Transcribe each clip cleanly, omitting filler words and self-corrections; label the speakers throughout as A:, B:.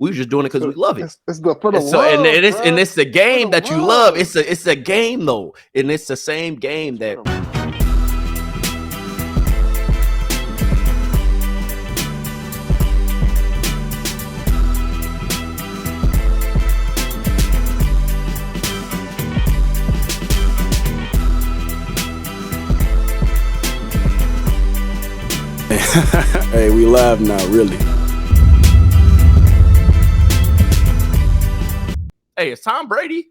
A: We were just doing it because we love it.
B: It's for the
A: so,
B: love,
A: and it's the game that you love.
B: It's
A: a game though, and it's the same game that.
C: Hey, we live now, really.
A: Hey, it's Tom Brady.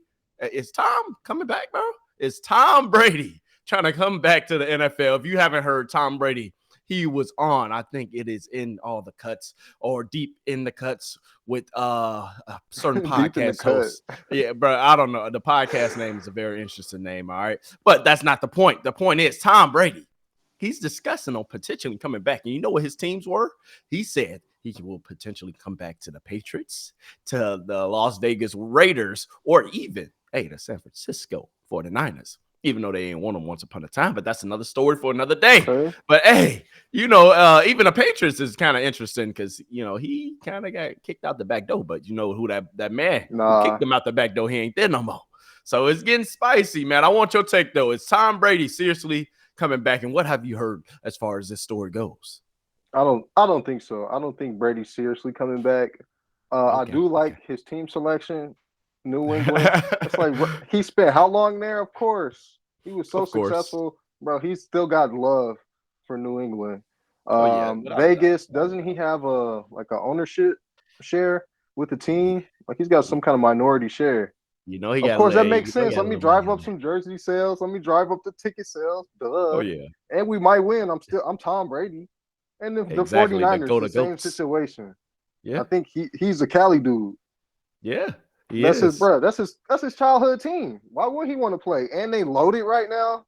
A: Is Tom coming back, bro? It's Tom Brady trying to come back to the NFL. If you haven't heard Tom Brady, he was on, I think it is in all the cuts or deep in the cuts with a certain podcast host. Yeah, bro, I don't know. The podcast name is a very interesting name, all right? But that's not the point. The point is Tom Brady. He's discussing on potentially coming back. And you know what his teams were? He said he will potentially come back to the Patriots, to the Las Vegas Raiders, or even, the San Francisco 49ers, even though they ain't won them once upon a time. But that's another story for another day. Okay. But, even the Patriots is kind of interesting because, he kind of got kicked out the back door. But you know who that man who kicked him out the back door, he ain't there no more. So it's getting spicy, man. I want your take, though. Is Tom Brady seriously coming back, and what have you heard as far as this story goes?
B: I don't think so. I don't think Brady's seriously coming back. I do like his team selection, New England. It's like he spent how long there? Of course, he was so successful, bro. He's still got love for New England. Vegas, doesn't he have a ownership share with the team? Like he's got some kind of minority share.
A: He
B: of course, that makes sense. Let me drive up some jersey sales. Let me drive up the ticket sales. Duh.
A: Oh, yeah.
B: And we might win. I'm Tom Brady. And the 49ers, the same situation.
A: Yeah.
B: I think he's a Cali dude.
A: Yeah.
B: That's his bro. That's his childhood team. Why would he want to play? And they loaded right now.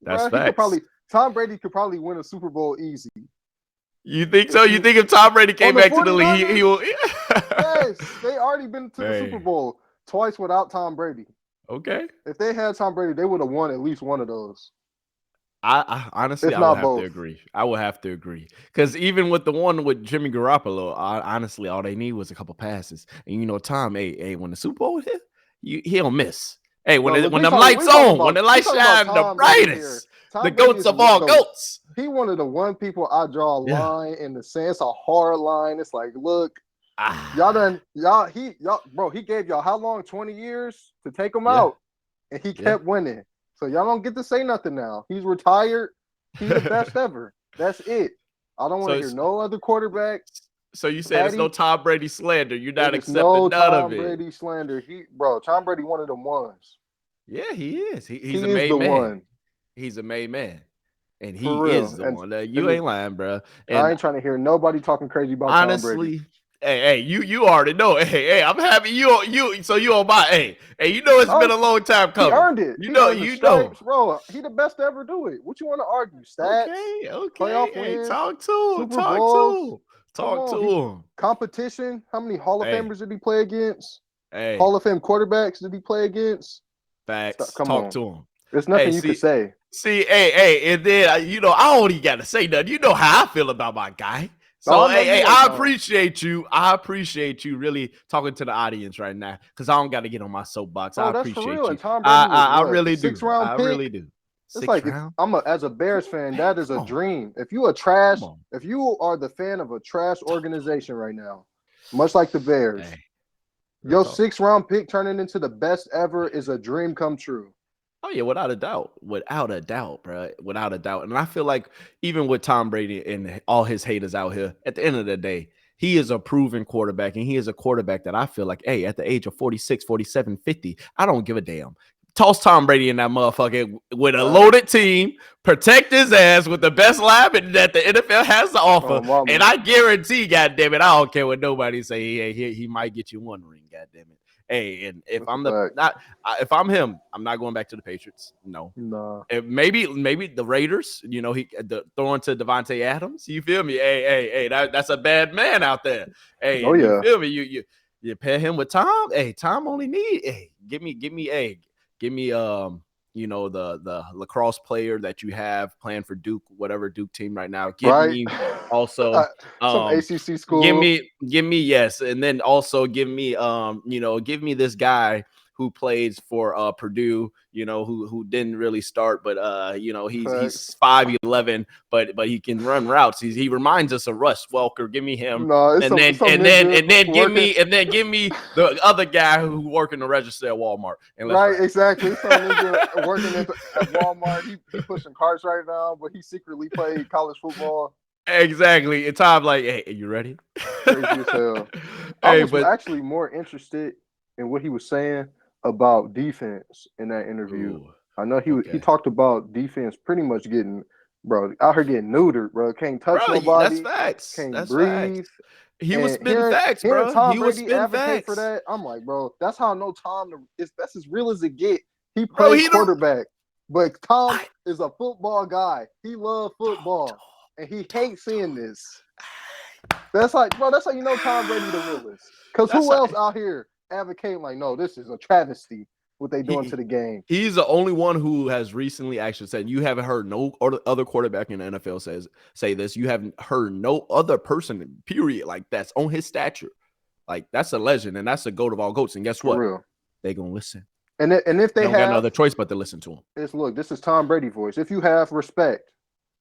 A: That's facts.
B: Tom Brady could probably win a Super Bowl easy.
A: You think so? You think if Tom Brady came back to the league, he will?
B: Yes, they already been to the Super Bowl twice without Tom Brady.
A: Okay.
B: If they had Tom Brady, they would have won at least one of those.
A: I honestly, I would have to agree. I would have to agree. Because even with the one with Jimmy Garoppolo, honestly, all they need was a couple passes. And Tom, when the Super Bowl hit, he don't miss. Hey, when the lights on, when the lights shine the brightest, the goats of all goats.
B: He one of the one people I draw a line in the sand. It's a hard line. It's like, look, he gave y'all how long? 20 years to take him out, and he kept winning. So y'all don't get to say nothing now. He's retired. He's the best ever. That's it. I don't want to hear no other quarterback.
A: So you said it's no Tom Brady slander. You're not accepting none of it.
B: Tom Brady slander. Tom Brady one of them ones.
A: Yeah, he is. He's a made man. One. He's a made man. And he is the one. You ain't lying, bro. And
B: I ain't trying to hear nobody talking crazy about Tom Brady.
A: Hey, you already know. Hey, I'm happy you. So you on my it's been a long time coming.
B: He earned it.
A: You know,
B: bro. He the best to ever do it. What you want to argue? Stats.
A: Okay.
B: Playoff wins,
A: talk to him.
B: Competition. How many Hall of Famers did he play against?
A: Hey.
B: Hall of Fame quarterbacks did he play against?
A: Facts. Talk to him.
B: There's nothing you can say.
A: See, and then I don't even got to say nothing. You know how I feel about my guy. So, I appreciate you. I appreciate you really talking to the audience right now because I don't got to get on my soapbox. I appreciate you. I really do. I really do.
B: It's like as a Bears fan, that is a dream. If you are the fan of a trash organization right now, much like the Bears, your 6th-round pick turning into the best ever is a dream come true.
A: Oh, yeah, without a doubt, bro, without a doubt. And I feel like even with Tom Brady and all his haters out here, at the end of the day, he is a proven quarterback, and he is a quarterback that I feel like, at the age of 46, 47, 50, I don't give a damn. Toss Tom Brady in that motherfucker with a loaded team, protect his ass with the best lineman that the NFL has to offer, and I guarantee, goddammit, I don't care what nobody say, he might get you one ring, goddammit. Hey, and if I'm him, I'm not going back to the Patriots. No. Maybe the Raiders. He throwing to Devontae Adams. You feel me? Hey, that's a bad man out there. Hey, you feel me? You pair him with Tom. Hey, Tom only need. Hey, give me you know, the lacrosse player that you have playing for Duke, whatever Duke team right now. Give
B: right?
A: me also
B: Some ACC school.
A: Give me yes, and then also give me you know, give me this guy who plays for Purdue, you know, who didn't really start, but you know, he's 5'11", but he can run routes. He reminds us of Russ Welker. Give me him.
B: No,
A: and then give me the other guy who working the register at Walmart. And
B: right, exactly. Some nigga working at Walmart. He pushing carts right now, but he secretly played college football.
A: Exactly. And Tom like, hey, are you ready?
B: Crazy as hell. I was actually more interested in what he was saying about defense in that interview.
A: Ooh,
B: I know he talked about defense pretty much getting, out here getting neutered, bro. Can't touch nobody.
A: That's facts.
B: Can't breathe.
A: Facts. He was spitting facts, bro.
B: Tom Brady advocate for that. I'm like, bro, that's how I know Tom. That's as real as it get. He plays quarterback, but Tom is a football guy. He loves football, and he hates seeing this. That's like, bro. That's how you know Tom Brady the realest. Because who else out here advocating like, no, this is a travesty what they doing to the game?
A: He's the only one who has recently actually said, you haven't heard no other quarterback in the NFL say this. You haven't heard no other person, period, like that's on his stature. Like that's a legend and that's a GOAT of all GOATs. And guess what? They gonna listen.
B: And if they
A: don't
B: have
A: got no other choice but to listen to him.
B: Look, this is Tom Brady voice. If you have respect,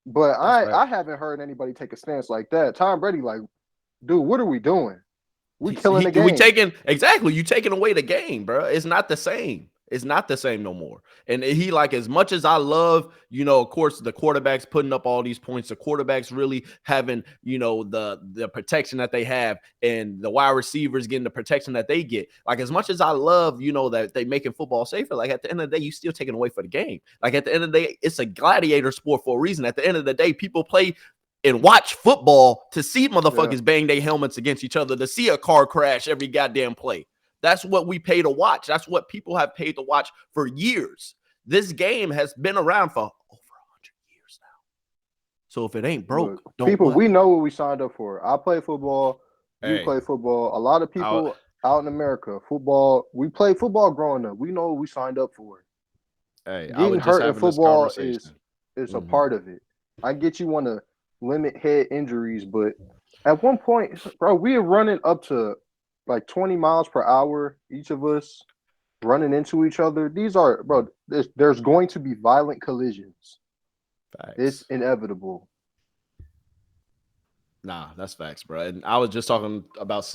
B: but I haven't heard anybody take a stance like that. Tom Brady, like, dude, what are we doing? We killing the game.
A: You taking away the game, bro. It's not the same. It's not the same no more. And he like, as much as I love, you know, of course, the quarterbacks putting up all these points, the quarterbacks really having, you know, the protection that they have and the wide receivers getting the protection that they get. Like, as much as I love, you know, that they making football safer, like at the end of the day, you still taking away for the game. Like at the end of the day, it's a gladiator sport for a reason. At the end of the day, people play and watch football to see motherfuckers bang their helmets against each other, to see a car crash every goddamn play. That's what we pay to watch. That's what people have paid to watch for years. This game has been around for over 100 years now. So if it ain't broke, don't play.
B: We know what we signed up for. I play football. You play football. A lot of people out in America, football, we play football growing up. We know what we signed up for.
A: Hey,
B: getting hurt in football is a part of it. I get you want to limit head injuries, but at one point, bro, we are running up to like 20 miles per hour, each of us running into each other. These are, bro, there's going to be violent collisions.
A: Facts.
B: It's inevitable.
A: Nah, that's facts, bro. And I was just talking about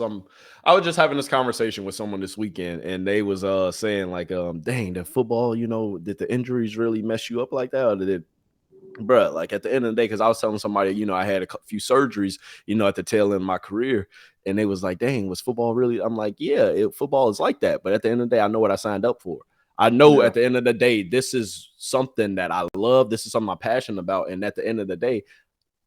A: I was just having this conversation with someone this weekend, and they was saying like, dang, the football, you know, did the injuries really mess you up like that? Or did it, bro, like at the end of the day, because I was telling somebody, you know, I had a few surgeries, you know, at the tail end of my career, and they was like, dang, was football really? I'm like, yeah, football is like that. But at the end of the day, I know what I signed up for. I know at the end of the day, this is something that I love. This is something I'm passionate about. And at the end of the day,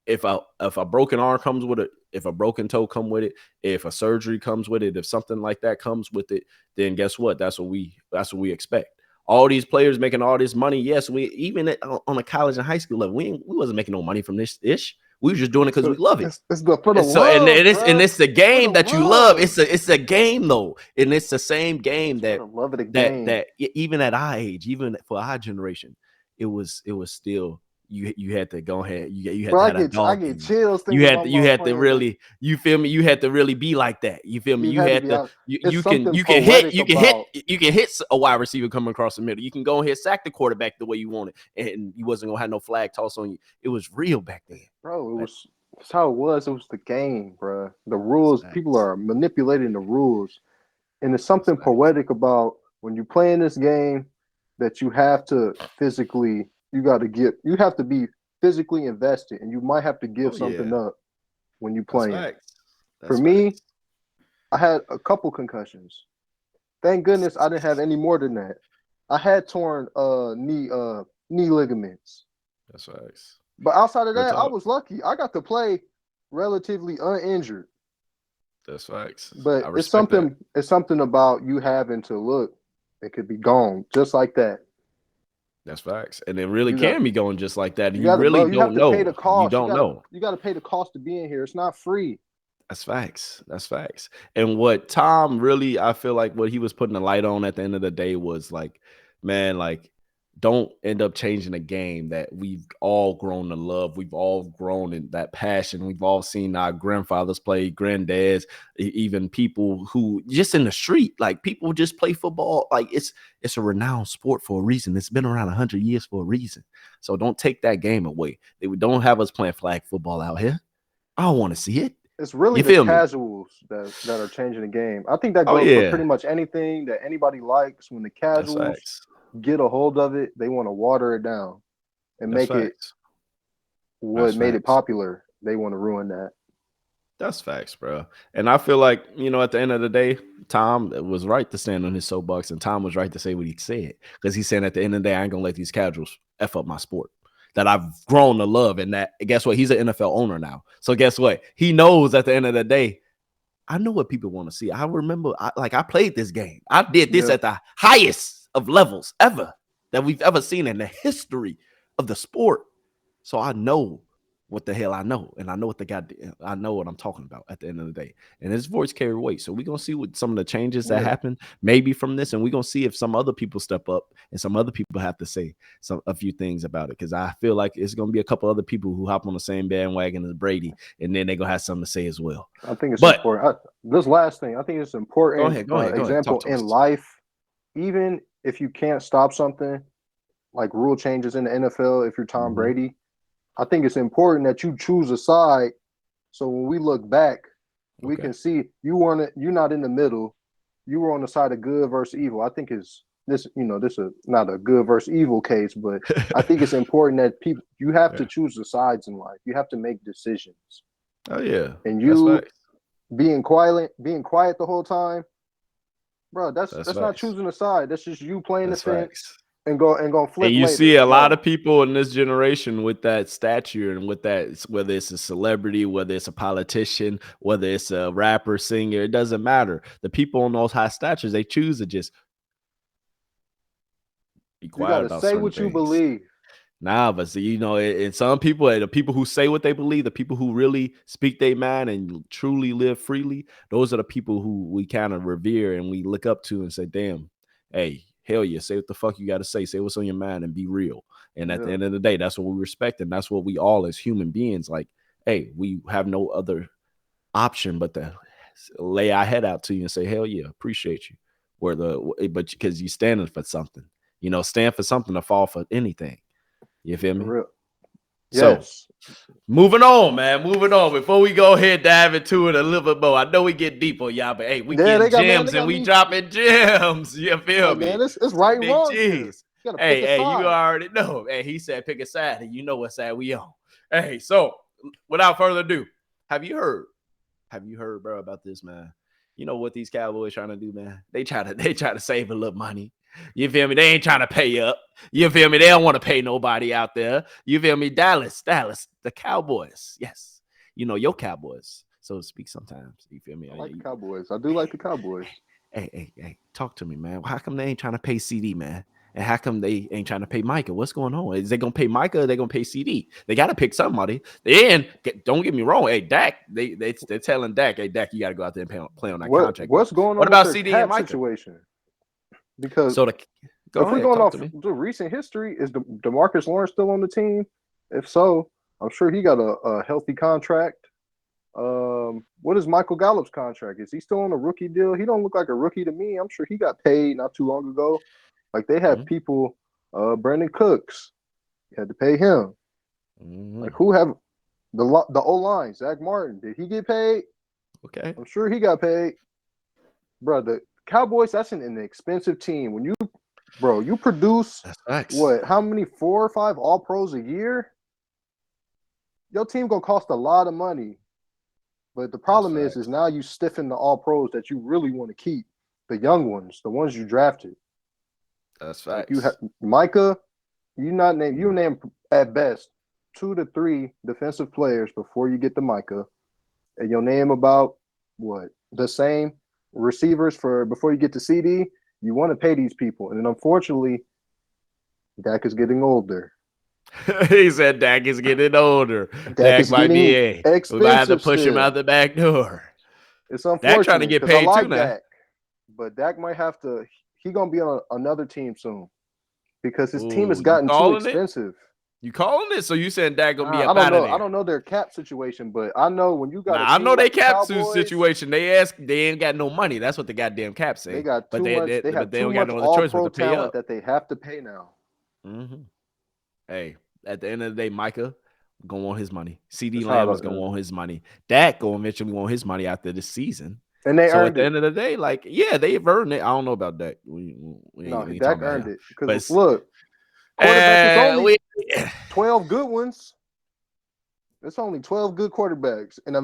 A: if a broken arm comes with it, if a broken toe come with it, if a surgery comes with it, if something like that comes with it, then guess what? That's what we expect. All these players making all this money. Yes, we even on a college and high school level, we wasn't making no money from this ish. We were just doing it because we love it.
B: It's for the love,
A: and it's the game that you love. It's a game though, and it's the same game that even at our age, even for our generation, it was still. You had to go ahead. You had to have a dog. I get chills. You had to really. You feel me? You had to really be like that. You feel me? You had to. You can hit a wide receiver coming across the middle. You can go ahead sack the quarterback the way you want it, and you wasn't gonna have no flag toss on you. It was real back then,
B: bro. That's how it was. It was the game, bro. The rules. People are manipulating the rules, and there's something poetic about when you play in this game that you have to physically. You have to be physically invested, and you might have to give something up when you playing. For me, I had a couple concussions. Thank goodness I didn't have any more than that. I had torn knee ligaments.
A: That's facts.
B: But outside of that, I was lucky. I got to play relatively uninjured.
A: That's facts.
B: But it's something about you having to look. It could be gone just like that.
A: That's facts, and it really can be going just like that. And you
B: don't know.
A: You don't know.
B: You got to pay the cost to be in here. It's not free.
A: That's facts. That's facts. And what Tom really, I feel like what he was putting the light on at the end of the day was like, man, like don't end up changing a game that we've all grown to love. We've all grown in that passion. We've all seen our grandfathers play, granddads, even people who just in the street, like people just play football. Like it's a renowned sport for a reason. It's been around 100 years for a reason. So don't take that game away. They don't have us playing flag football out here. I don't want to see it.
B: It's really the casuals that are changing the game. I think that goes for pretty much anything that anybody likes. When the casuals get a hold of it, they want to water it down and make it what made it popular. They want to ruin that.
A: That's facts, bro. And I feel like, at the end of the day, Tom was right to stand on his soapbox, and Tom was right to say what he said, because he's saying at the end of the day, I ain't gonna let these casuals F up my sport that I've grown to love. And that, guess what? He's an NFL owner now. So guess what? He knows at the end of the day, I know what people want to see. I remember, I played this game. I did this at the highest of levels ever that we've ever seen in the history of the sport. So I know what the hell I know, and I know I know what I'm talking about at the end of the day. And his voice carried weight. So we're gonna see what some of the changes that happen maybe from this, and we're gonna see if some other people step up and some other people have to say a few things about it. Because I feel like it's gonna be a couple other people who hop on the same bandwagon as Brady, and then they're gonna have something to say as well.
B: I think it's important. This last thing, I think it's important. Go ahead. Example in life, even if you can't stop something like rule changes in the NFL, if you're Tom Brady, I think it's important that you choose a side. So when we look back, we can see you're not in the middle. You were on the side of good versus evil. I think this is not a good versus evil case, but I think it's important that you have to choose the sides in life. You have to make decisions.
A: Oh yeah.
B: And you being quiet the whole time, bro, that's not choosing a side. That's just you playing the fence and go flip.
A: And you see a lot of people in this generation with that stature and with that, whether it's a celebrity, whether it's a politician, whether it's a rapper, singer, it doesn't matter. The people on those high statures, they choose to just be quiet about
B: say what you believe.
A: Nah, but see, and some people, the people who say what they believe, the people who really speak their mind and truly live freely, those are the people who we kind of revere and we look up to and say, damn, hey, hell yeah, say what the fuck you got to say what's on your mind and be real. And at the end of the day, that's what we respect. And that's what we all as human beings, like, hey, we have no other option but to lay our head out to you and say, hell yeah, appreciate you. But because you standing for something, stand for something to fall for anything. You feel me?
B: Yes.
A: So, moving on, man. Moving on. Before we go ahead, dive into it a little bit more. I know we get deep on y'all, but hey, we get gems and we dropping gems. You feel me?
B: Man, it's right and wrong.
A: Hey, you already know. Hey, he said pick a side, and you know what side we on. Hey, so without further ado, have you heard, bro, about this, man? You know what these Cowboys trying to do, man? They try to save a little money. You feel me? They ain't trying to pay up. You feel me? They don't want to pay nobody out there. You feel me? Dallas, the Cowboys. Yes. Your Cowboys, so to speak sometimes. You feel me?
B: I like the Cowboys. I do like the Cowboys.
A: Hey, talk to me, man. How come they ain't trying to pay CeeDee, man? And how come they ain't trying to pay Micah? What's going on? Is they going to pay Micah or they going to pay CeeDee? They got to pick somebody. Then, don't get me wrong. Hey, Dak, they're telling Dak, hey, Dak, you got to go out there and play on that contract.
B: What's going on
A: what about CeeDee and Micah?
B: Situation? Because
A: if
B: we're going off the recent history, is DeMarcus Lawrence still on the team? If so, I'm sure he got a healthy contract. What is Michael Gallup's contract? Is he still on a rookie deal? He don't look like a rookie to me. I'm sure he got paid not too long ago. Like they have people, Brandon Cooks, you had to pay him. Like who have the O-line? Zach Martin, did he get paid?
A: Okay,
B: I'm sure he got paid. Bro, the Cowboys, that's an expensive team. When you produce what? How many 4 or 5 All-Pros a year? Your team gonna cost a lot of money. But the problem is now you stiffen the All-Pros that you really want to keep, the young ones, the ones you drafted.
A: That's facts.
B: You have Micah. You name at best 2 to 3 defensive players before you get to Micah, and you'll name about the same receivers before you get to CeeDee. You want to pay these people, and unfortunately, Dak is getting older.
A: He said Dak is getting older. Dak might be we might have to push him out the back door.
B: It's unfortunate.
A: Dak trying to get paid too now.
B: Dak, but Dak might have to. He's gonna be on another team soon. because his team has gotten too expensive.
A: You calling it? So you saying Dak gonna be
B: I
A: up
B: don't
A: out
B: know.
A: of there?
B: I don't know their cap situation, but I know when you got.
A: I know they cap situation. They ain't got no money. That's what the goddamn cap say.
B: They got too much. They have too much all-pro talent that they have to pay now.
A: Mm-hmm. Hey, at the end of the day, Micah gonna want his money. CeeDee Lamb is gonna want his money. Dak gonna eventually want his money after this season.
B: And they earned
A: at the end of the day, like, yeah, they've earned it. I don't know about Dak.
B: Dak earned it. Because look, quarterbacks is only 12 good ones. It's only 12 good quarterbacks. And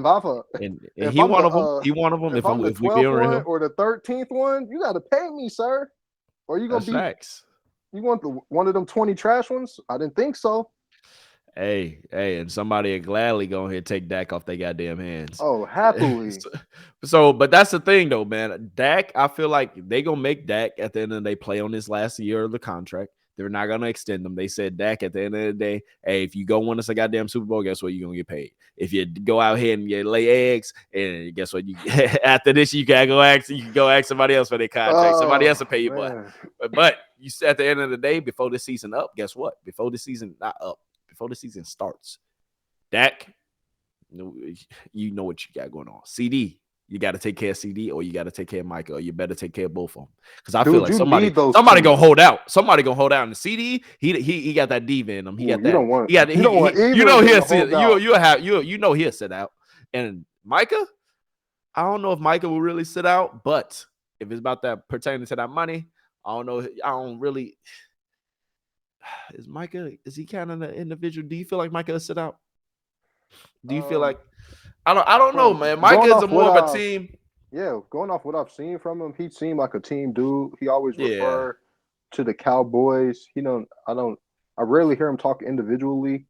B: if
A: he one of them. He one of them.
B: If I'm the 12th one or the 13th one, you got to pay me, sir. Or you gonna be facts. You want one of them 20 trash ones? I didn't think so.
A: Hey, and somebody would gladly go ahead and take Dak off their goddamn hands.
B: Oh, happily.
A: But that's the thing, though, man. Dak, I feel like they gonna make Dak at the end of the day play on his last year of the contract. They're not gonna extend them. They said Dak at the end of the day, hey, if you go win us a goddamn Super Bowl, guess what? You're gonna get paid. If you go out here and you lay eggs, and guess what? You after this, you can go ask somebody else for their contract. Somebody else will pay you more. But you said at the end of the day, before the season up, guess what? Before the season not up. Before the season starts, Dak, you know what you got going on. CD, you got to take care of CD, or you got to take care of Micah, or you better take care of both of them. Because I feel like somebody gonna hold out. Somebody gonna hold out. And CD, he got that diva in him. He got that. You know he'll sit out. And Micah, I don't know if Micah will really sit out, but if it's about that pertaining to that money, I don't know. I don't really. Is Micah? Is he kind of an individual? Do you feel like Micah will sit out? Do you feel like I don't know, man. Micah is more of a team.
B: Yeah, going off what I've seen from him, he seemed like a team dude. He always referred to the Cowboys. I rarely hear him talk individually.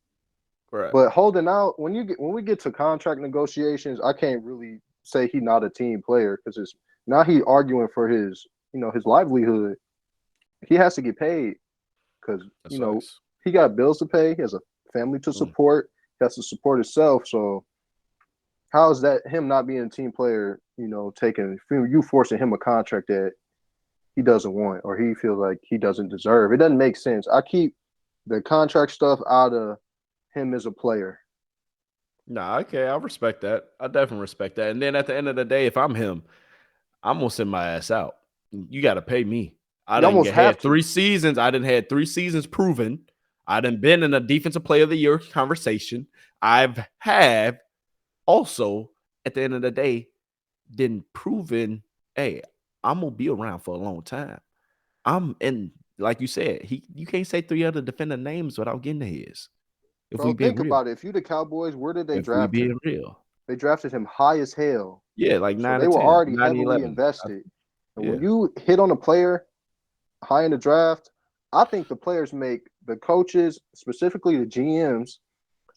B: Right. But holding out when we get to contract negotiations, I can't really say he's not a team player because now he arguing for his livelihood. He has to get paid. Because, he got bills to pay. He has a family to support. He has to support himself. So how is that him not being a team player, you forcing him a contract that he doesn't want or he feels like he doesn't deserve? It doesn't make sense. I keep the contract stuff out of him as a player.
A: Nah, okay. I respect that. I definitely respect that. And then at the end of the day, if I'm him, I'm going to send my ass out. You got to pay me. I done had 3 seasons. I done had 3 seasons proven. I done been in a defensive player of the year conversation. I've also, at the end of the day, been proven, hey, I'm going to be around for a long time. Like you said, you can't say 3 other defender names without getting his.
B: Think about it. If you the Cowboys, where did they draft him?
A: Real.
B: They drafted him high as hell.
A: Yeah, like 9
B: so they were already heavily invested. And when you hit on a player high in the draft, I think the players make the coaches, specifically the GMs,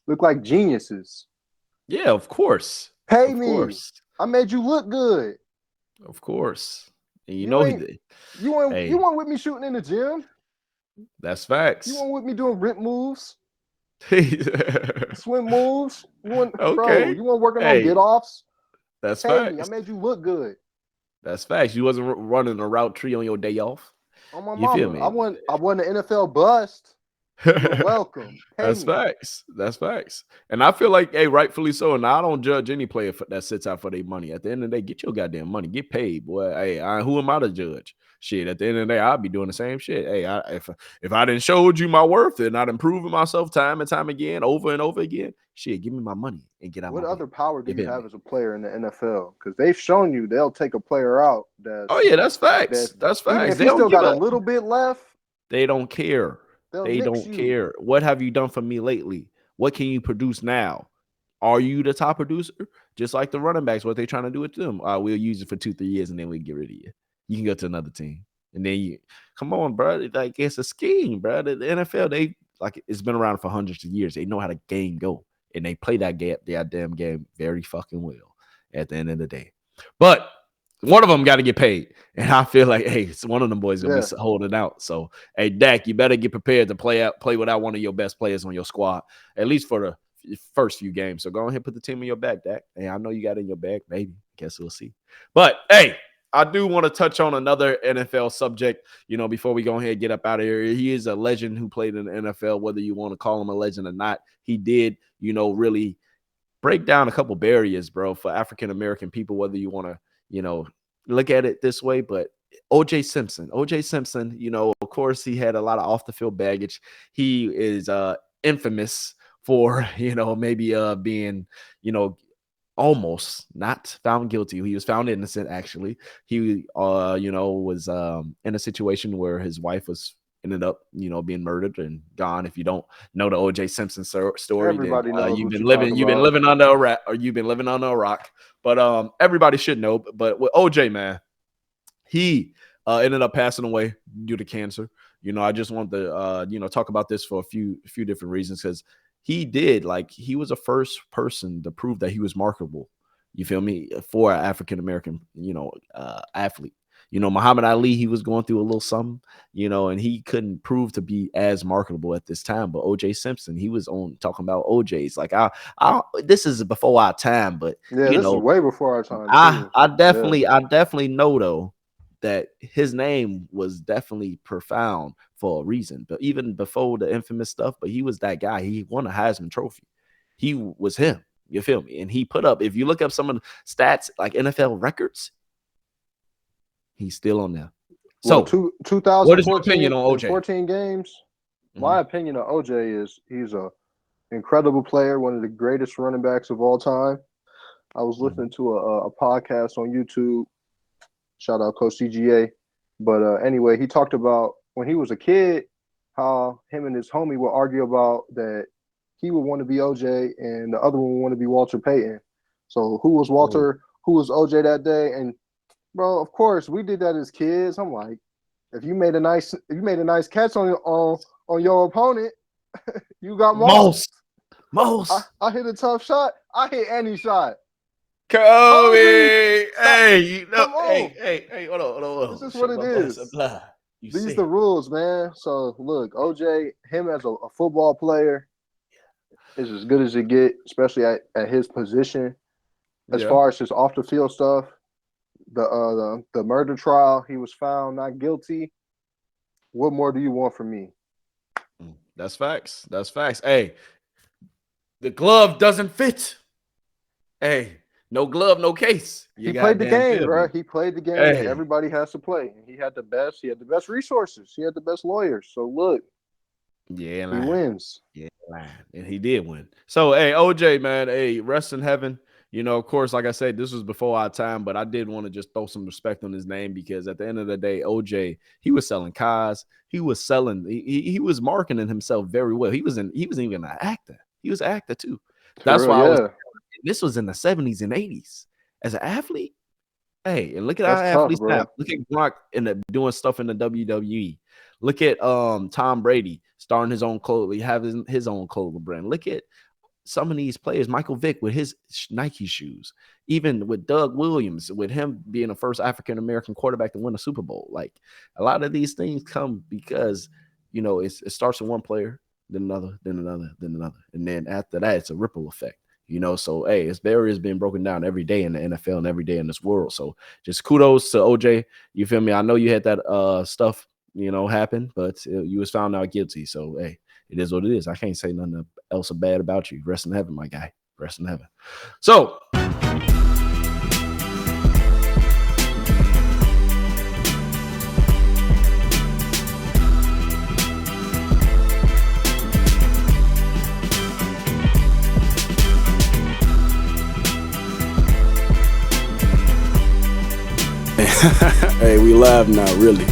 B: look like geniuses.
A: Yeah, of course.
B: Pay me. I made you look good.
A: Of course. And you
B: weren't with me shooting in the gym.
A: That's facts.
B: You weren't with me doing rip moves. Swim moves. You weren't working on get-offs.
A: That's
B: facts.
A: Me.
B: I made you look good.
A: That's facts. You wasn't running a route tree on your day off.
B: On my mama. Feel me? I won the NFL bust. You're welcome.
A: That's facts. That's facts. And I feel like, hey, rightfully so. And I don't judge any player that sits out for their money. At the end of the day, get your goddamn money. Get paid, boy. Hey, who am I to judge? Shit, at the end of the day, I'll be doing the same shit. Hey, if I didn't show you my worth and I'd improving myself time and time again, over and over again, shit, give me my money and get out.
B: What other power do you have as a player in the NFL? Because they've shown you they'll take a player out.
A: That's facts. That's facts.
B: If they still got a little bit left,
A: they don't care. They don't care. What have you done for me lately? What can you produce now? Are you the top producer? Just like the running backs, what they trying to do with them? We'll use it for 2-3 years and then we get rid of you. You can go to another team. And then come on, bro. Like, it's a scheme, bro. The NFL, it's been around for hundreds of years. They know how the game go. And they play that damn game very fucking well at the end of the day. But one of them got to get paid. And I feel like, hey, one of them boys going to be holding out. So, hey, Dak, you better get prepared to play without one of your best players on your squad, at least for the first few games. So go ahead and put the team in your back, Dak. Hey, I know you got it in your back. Maybe. Guess we'll see. But, hey, I do want to touch on another NFL subject, before we go ahead and get up out of here. He is a legend who played in the NFL, whether you want to call him a legend or not. He did, really break down a couple barriers, bro, for African-American people, whether you want to, look at it this way. But O.J. Simpson, of course, he had a lot of off-the-field baggage. He is infamous for, maybe being, almost not found guilty. He was found innocent, actually. He, was in a situation where his wife ended up, being murdered and gone. If you don't know the O.J. Simpson story,
B: everybody knows
A: you've been living under a rock. But everybody should know. But with O.J., man, he ended up passing away due to cancer. I just want to, talk about this for a few different reasons, because he was the first person to prove that he was marketable. You feel me? For an African-American, athlete. Muhammad Ali, he was going through a little something, and he couldn't prove to be as marketable at this time. But O.J. Simpson, he was talking about OJs. Like, this is before our time, but
B: this is way before our time.
A: I definitely know though that his name was definitely profound for a reason. But even before the infamous stuff, but he was that guy. He won a Heisman Trophy. He was him. You feel me? And he put up, if you look up some of the stats, like NFL records, he's still on there. So,
B: 2014,
A: what is your opinion on OJ?
B: 14 games. My opinion on OJ is he's a incredible player, one of the greatest running backs of all time. I was listening to a podcast on YouTube. Shout out Coach CGA. But anyway, he talked about when he was a kid, how him and his homie would argue about that he would want to be OJ and the other one would want to be Walter Payton. So who was Walter? Who was OJ that day? And bro, of course, we did that as kids. I'm like, if you made a nice catch on your opponent, you got most. I hit a tough shot. I hit any shot.
A: Kobe, hey, hold on.
B: This is what it is. These are the rules, man. So look, OJ, him as a football player is as good as it get, especially at his position. As far as just off the field stuff, the murder trial, he was found not guilty. What more do you want from me?
A: That's facts. Hey, the glove doesn't fit. Hey. No glove, no case.
B: He played the game, bro. He played the game. Hey. Everybody has to play. He had the best. He had the best resources. He had the best lawyers. So look, he wins.
A: Yeah, and he did win. So hey, OJ, man, hey, rest in heaven. Of course, like I said, this was before our time, but I did want to just throw some respect on his name because at the end of the day, OJ, he was selling cars. He was selling. He was marketing himself very well. He was even an actor. He was an actor too. That's why this was in the 70s and 80s. As an athlete, hey, and look at our athletes now. Look at Gronk doing stuff in the WWE. Look at Tom Brady starting his own clothing, having his own clothing brand. Look at some of these players, Michael Vick with his Nike shoes, even with Doug Williams, with him being the first African-American quarterback to win a Super Bowl. Like, a lot of these things come because, it starts with one player, then another, then another, then another. And then after that, it's a ripple effect. So hey, it's barriers being broken down every day in the NFL and every day in this world. So just kudos to OJ. You feel me? I know you had that stuff, happen, but you was found out guilty. So hey, it is what it is. I can't say nothing else bad about you. Rest in heaven, my guy. Rest in heaven. So
C: Hey, we live now, really.